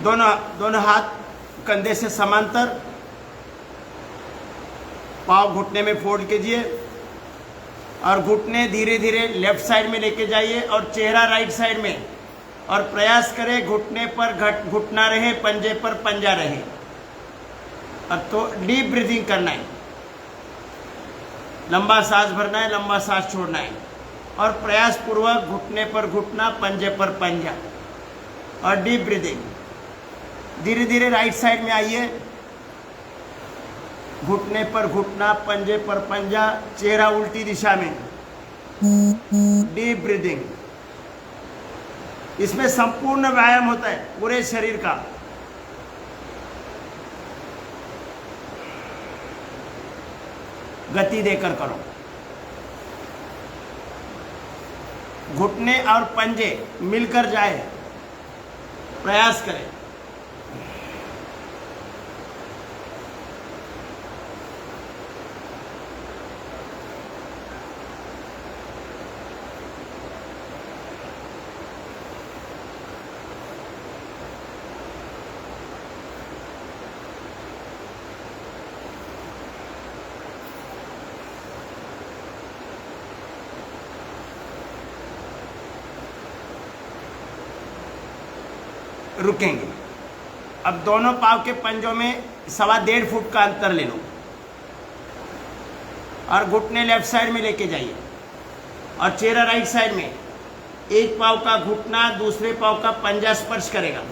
दोनों हाथ कंधे से समांतर, पाँव घुटने में फोल्ड कीजिए और घुटने धीरे धीरे लेफ्ट साइड में लेके जाइए और चेहरा राइट साइड में, और प्रयास करें घुटने पर घुटना रहे, पंजे पर पंजा रहे। और तो डीप ब्रीदिंग करना है, लंबा सांस भरना है, लंबा सांस छोड़ना है और प्रयास पूर्वक घुटने पर घुटना, पंजे पर पंजा और डीप ब्रीदिंग। धीरे धीरे राइट साइड में आइए, घुटने पर घुटना, पंजे पर पंजा, चेहरा उल्टी दिशा में, डीप ब्रीदिंग। इसमें संपूर्ण व्यायाम होता है पूरे शरीर का। गति देकर करो। घुटने और पंजे मिलकर जाए, प्रयास करें। रुकेंगे। अब दोनों पाँव के पंजों में 1.25 फुट का अंतर ले लो और घुटने लेफ्ट साइड में लेके जाइए और चेहरा राइट साइड में। एक पाँव का घुटना दूसरे पाँव का पंजा स्पर्श करेगा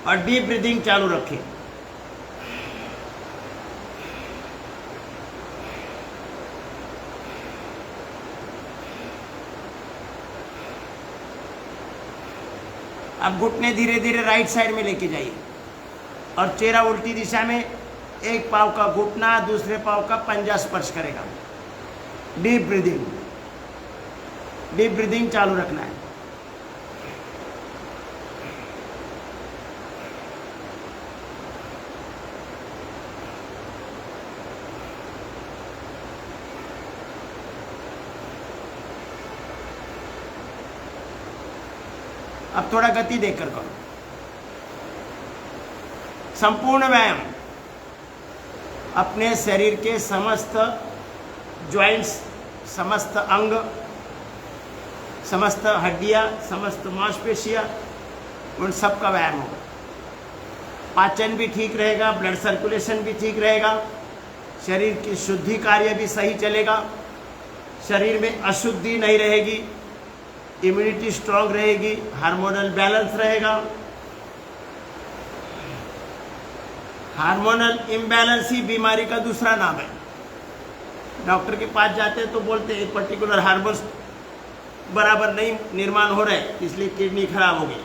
और डीप ब्रीदिंग चालू रखें। अब घुटने धीरे धीरे राइट साइड में लेके जाइए और चेहरा उल्टी दिशा में। एक पाँव का घुटना दूसरे पाँव का पंजा स्पर्श करेगा। डीप ब्रीदिंग चालू रखना है। अब थोड़ा गति देकर करो। संपूर्ण व्यायाम अपने शरीर के समस्त जॉइंट्स, समस्त अंग, समस्त हड्डियां, समस्त मांसपेशियां, उन सब का व्यायाम होगा। पाचन भी ठीक रहेगा, ब्लड सर्कुलेशन भी ठीक रहेगा, शरीर की शुद्धि कार्य भी सही चलेगा, शरीर में अशुद्धि नहीं रहेगी, इम्यूनिटी स्ट्रांग रहेगी, हार्मोनल बैलेंस रहेगा। हार्मोनल इम्बैलेंस ही बीमारी का दूसरा नाम है। डॉक्टर के पास जाते हैं तो बोलते हैं पर्टिकुलर हार्मोन्स बराबर नहीं निर्माण हो रहे, इसलिए किडनी खराब हो गई।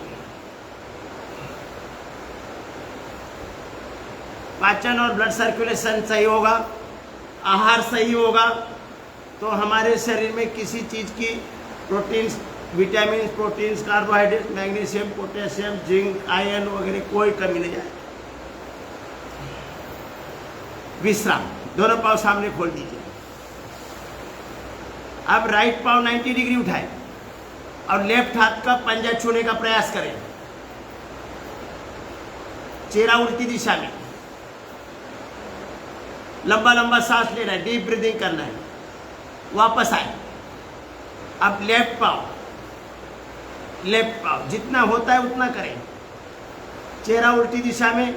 पाचन और ब्लड सर्कुलेशन सही होगा, आहार सही होगा, तो हमारे शरीर में किसी चीज की proteins, vitamin, proteins, carbohydrate, magnesium, potassium, zinc, iron वगैरह कोई कमी नहीं आए। विश्राम। दोनों पाँव सामने खोल दीजिए। अब राइट पाँव 90 डिग्री उठाएं और लेफ्ट हाथ का पंजा छूने का प्रयास करें। चेहरा उल्टी दिशा में, लंबा लंबा सांस लेना है, डीप ब्रीदिंग करना है। वापस आए। अब लेफ्ट पाँव जितना होता है उतना करें। चेहरा उल्टी दिशा में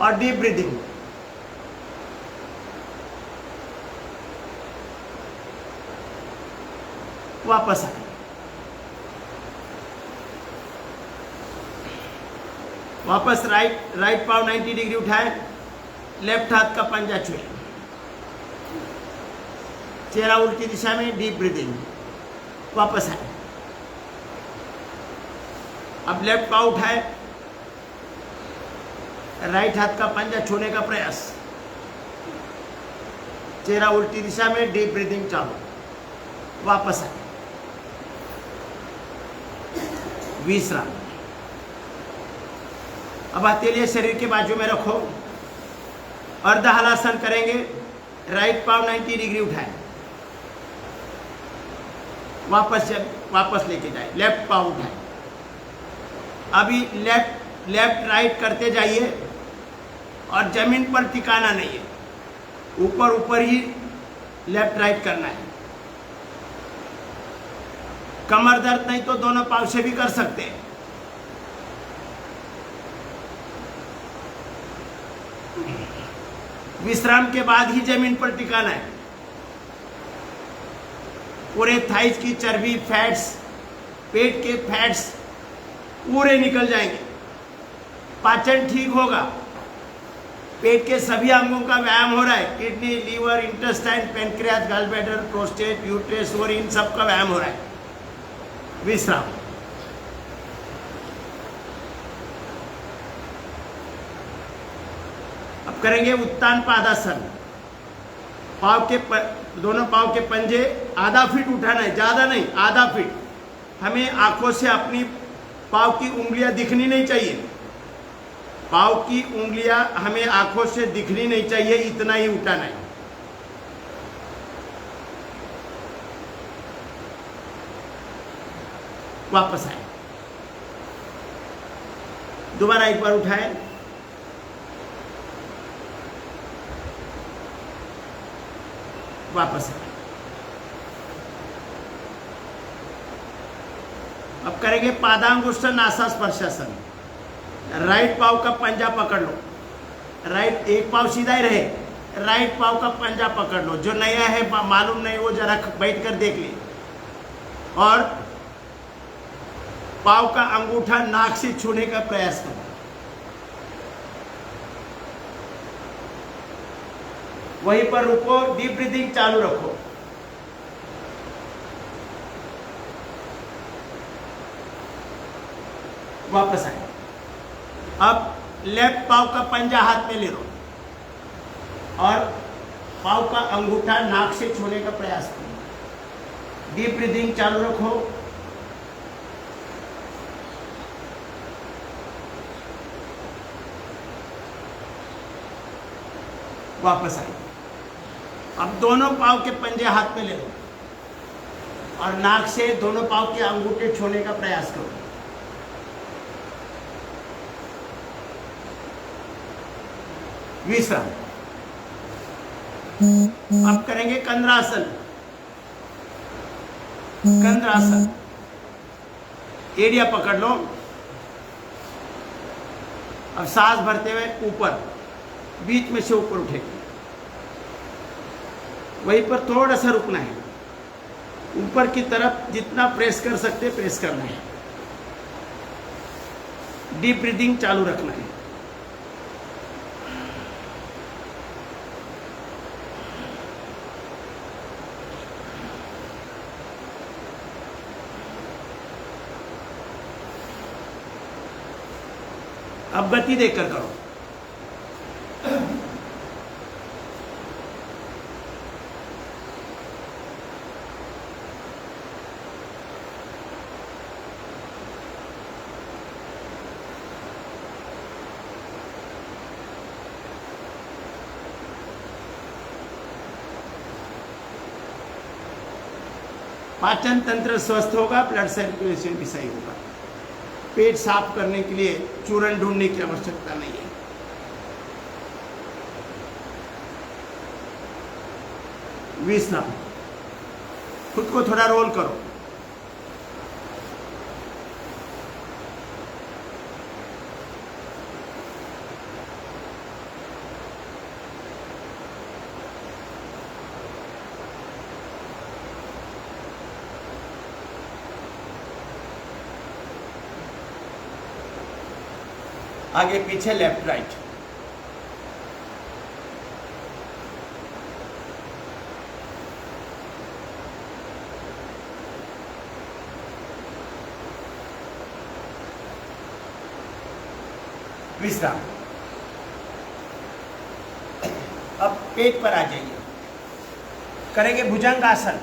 और डीप ब्रीदिंग। वापस आए। वापस राइट पाँव 90 डिग्री उठाए, लेफ्ट हाथ का पंजा छुए, चेहरा उल्टी दिशा में, डीप ब्रीदिंग। वापस आए। अब लेफ्ट पाँव उठाए, राइट हाथ का पंजा छूने का प्रयास, चेहरा उल्टी दिशा में, डीप ब्रीदिंग चालू। वापस आए। विश्राम। अब हथेलियां शरीर के बाजू में रखो। अर्ध हलासन करेंगे। राइट पाँव 90 डिग्री उठाए, वापस लेके जाए। लेफ्ट पाँव उठाए, अभी लेफ्ट राइट करते जाइए और जमीन पर टिकाना नहीं है, ऊपर ऊपर ही लेफ्ट राइट करना है। कमर दर्द नहीं तो दोनों पाँव से भी कर सकते हैं। विश्राम के बाद ही जमीन पर टिकाना है। पूरे थाइस की चर्बी, फैट्स, पेट के फैट्स पूरे निकल जाएंगे, पाचन ठीक होगा, पेट के सभी अंगों का व्यायाम हो रहा है। Kidney, liver, intestine, pancreas, gallbladder, prostate, uterus, ovary, सब का व्यायाम हो रहा है। विश्राम। अब करेंगे उत्तान पादासन। दोनों पाँव के पंजे आधा फीट उठाना है, ज्यादा नहीं, आधा फीट। हमें आंखों से अपनी पाँव की उंगलियां दिखनी नहीं चाहिए, पाँव की उंगलियां हमें आंखों से दिखनी नहीं चाहिए, इतना ही उठाना है। वापस आए, दोबारा एक बार उठाए, वापस आए। अब करेंगे पादांगुष्ठ नासास्पर्शासन। राइट पाँव का पंजा पकड़ लो, राइट, एक पाँव सीधा ही रहे, राइट पाँव का पंजा पकड़ लो। जो नया है मालूम नहीं वो जरा बैठ कर देख ली, और पाँव का अंगूठा नाक से छूने का प्रयास करो। वहीं पर रुको, डीप ब्रीथिंग चालू रखो। वापस आए। अब लेफ्ट पाँव का पंजा हाथ में ले लो और पाँव का अंगूठा नाक से छूने का प्रयास करो। डीप ब्रीथिंग चालू रखो। वापस आए। अब दोनों पाँव के पंजे हाथ में ले लो और नाक से दोनों पाँव के अंगूठे छूने का प्रयास करो। विश्राम। अब करेंगे कंद्रासन। कंद्रासन, एड़िया पकड़ लो। अब सांस भरते हुए ऊपर, बीच में से ऊपर उठेगी, वहीं पर थोड़ा सा रुकना है। ऊपर की तरफ जितना प्रेस कर सकते प्रेस करना है। डीप ब्रीदिंग चालू रखना है। अब गति देकर करो। पाचन तंत्र स्वस्थ होगा, ब्लड सर्कुलेशन भी सही होगा। पेट साफ करने के लिए चूर्ण ढूंढने की आवश्यकता नहीं है। विश्राम। खुद को थोड़ा रोल करो। आगे पीछे, लेफ्ट राइट। विश्राम। अब पेट पर आ जाइए, करेंगे भुजंगासन।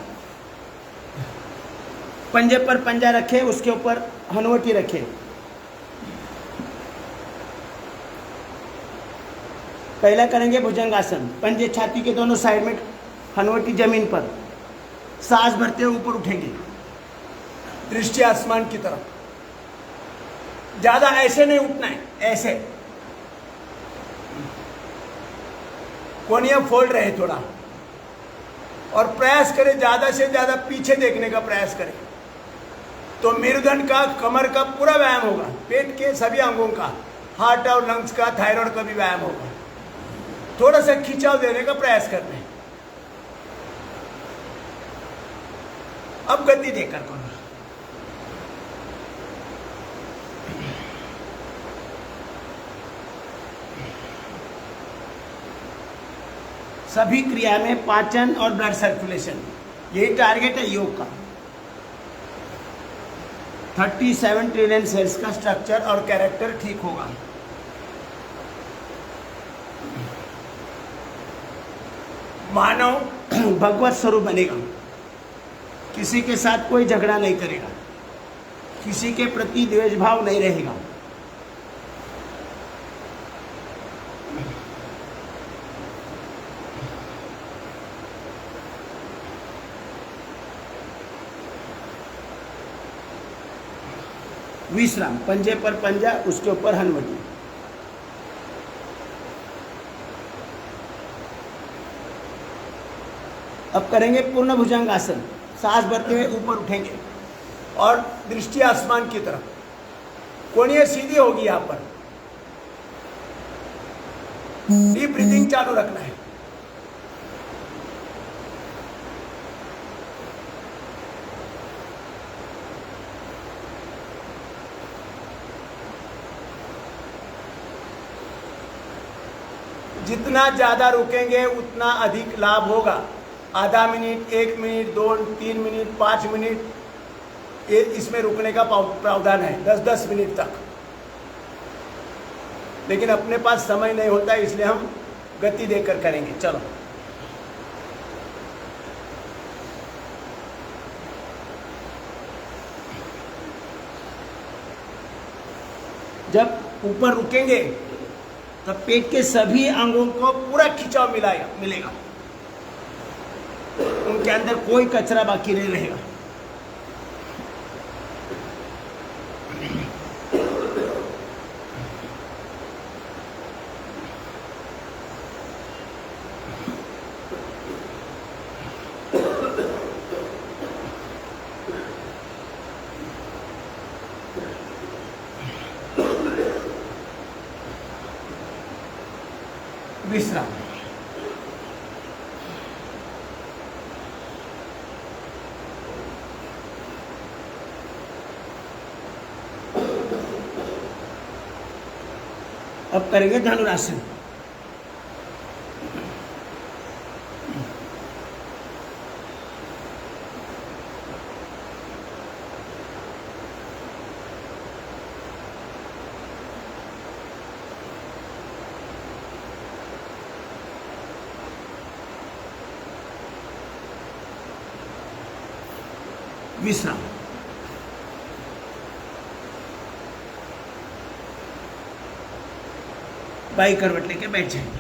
पंजे पर पंजा रखें, उसके ऊपर हनवटी रखें। पहला करेंगे भुजंगासन। पंजे छाती के दोनों साइड में, हनवटी जमीन पर, सांस भरते हुए ऊपर उठेंगे, दृष्टि आसमान की तरफ। ज्यादा ऐसे नहीं उठना है, ऐसे कोनिया फोल्ड रहे थोड़ा, और प्रयास करें ज्यादा से ज्यादा पीछे देखने का प्रयास करें, तो मेरुदंड का, कमर का पूरा व्यायाम होगा, पेट के सभी अंगों का, हार्ट और लंग्स का, थायराइड का भी व्यायाम होगा। थोड़ा सा खिंचाव देने का प्रयास करना है। अब गति देकर करो। सभी क्रिया में पाचन और ब्लड सर्कुलेशन, यही टारगेट है योग का। 37 ट्रिलियन सेल्स का स्ट्रक्चर और कैरेक्टर ठीक होगा। मानव भगवत स्वरूप बनेगा, किसी के साथ कोई झगड़ा नहीं करेगा, किसी के प्रति द्वेष भाव नहीं रहेगा। विश्राम, पंजे पर पंजा, उसके ऊपर हनुवटी। अब करेंगे पूर्ण भुजंग आसन। सांस भरते हुए ऊपर उठेंगे और दृष्टि आसमान की तरफ, कोणीय सीधी होगी। यहां पर डीप ब्रीथिंग चालू रखना है। जितना ज्यादा रुकेंगे उतना अधिक लाभ होगा। आधा मिनट, 1 मिनट, 2, 3 मिनट, 5 मिनट, ये इसमें रुकने का प्रावधान है, 10-10 मिनट तक। लेकिन अपने पास समय नहीं होता, इसलिए हम गति देकर करेंगे। चलो, जब ऊपर रुकेंगे तब पेट के सभी अंगों को पूरा खिंचाव मिलेगा, उनके अंदर कोई कचरा बाकी नहीं रहेगा। विश्राम। अब करेंगे धनुरासन। विश्राम। बाई करवट लेके बैठ जाएंगे।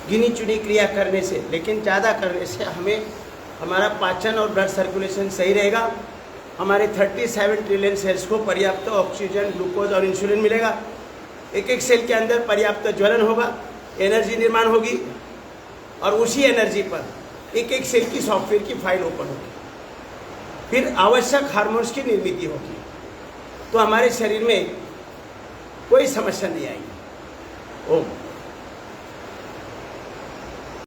गिनी चुनी क्रिया करने से, लेकिन ज़्यादा करने से हमें हमारा पाचन और ब्लड सर्कुलेशन सही रहेगा। हमारे 37 ट्रिलियन सेल्स को पर्याप्त ऑक्सीजन, ग्लूकोज और इंसुलिन मिलेगा। एक एक सेल के अंदर पर्याप्त ज्वलन होगा, एनर्जी निर्माण होगी, और उसी एनर्जी पर एक एक सेल की सॉफ्टवेयर की फाइल ओपन होगी। फिर आवश्यक हार्मोन्स की निर्मित होगी, तो हमारे शरीर में कोई समस्या नहीं आएगी। ओम।